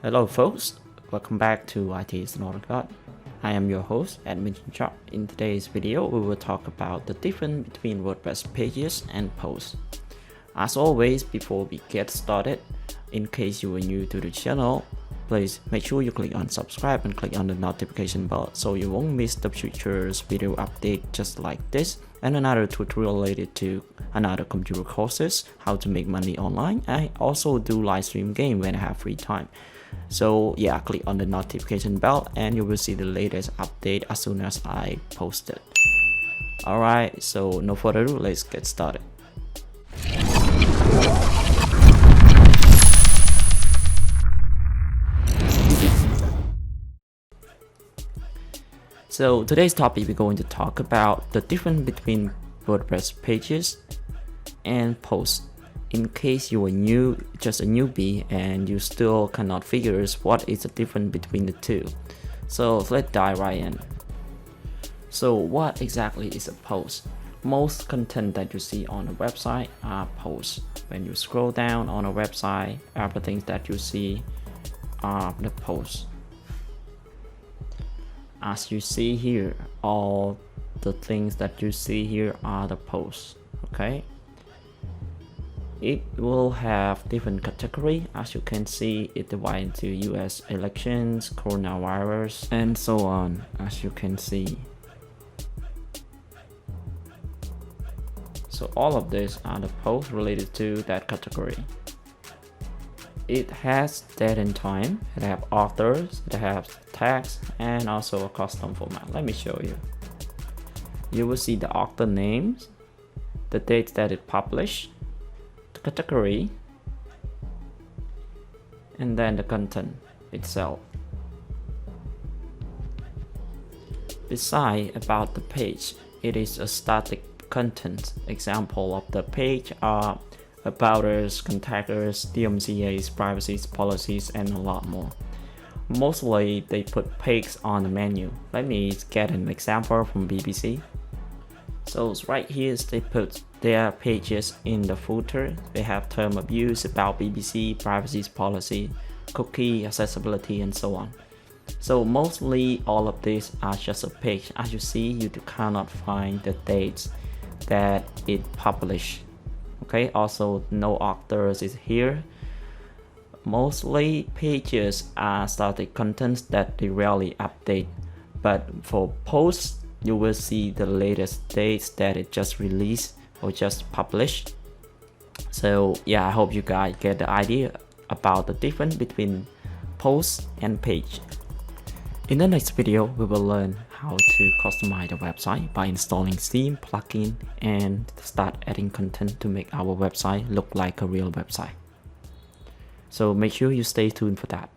Hello folks, welcome back to ITISNOTAGOD. I am your host, Admin Chop. In today's video, we will talk about the difference between WordPress pages and posts. As always, before we get started, in case you are new to the channel, please make sure you click on subscribe and click on the notification bell so you won't miss the future video update just like this and another tutorial related to another computer courses, how to make money online. I also do live stream game when I have free time. So yeah, click on the notification bell and you will see the latest update as soon as I post it. Alright, so no further ado, let's get started. So today's topic, we're going to talk about the difference between WordPress pages and posts. In case you are new, just a newbie, and you still cannot figure out what is the difference between the two. So let's dive right in. So what exactly is a post? Most content that you see on a website are posts. When you scroll down on a website, everything that you see are the posts. As you see here, all the things that you see here are the posts. Okay, it will have different category. As you can see, it divides into US elections, coronavirus, and so on, as you can see. So all of these are the posts related to that category. It has date and time, it has authors, it has tags, and also a custom format. Let me show you. You will see the author names, the dates that it published, the category, and then the content itself. Besides about the page, it is a static content. Example of the page are about us, contact us, DMCA's, privacy policies, and a lot more. Mostly they put pigs on the menu. Let me get an example from BBC. So right here they put their pages in the footer. They have term of use about BBC, privacy policy, cookie, accessibility, and so on. So mostly all of these are just a page. As you see, you cannot find the dates that it published. Okay, also no authors is here. Mostly pages are static contents that they rarely update, but for posts you will see the latest dates that it just released or just published. So yeah, I hope you guys get the idea about the difference between post and page. In the next video, we will learn how to customize the website by installing theme, plugin, and start adding content to make our website look like a real website. So make sure you stay tuned for that.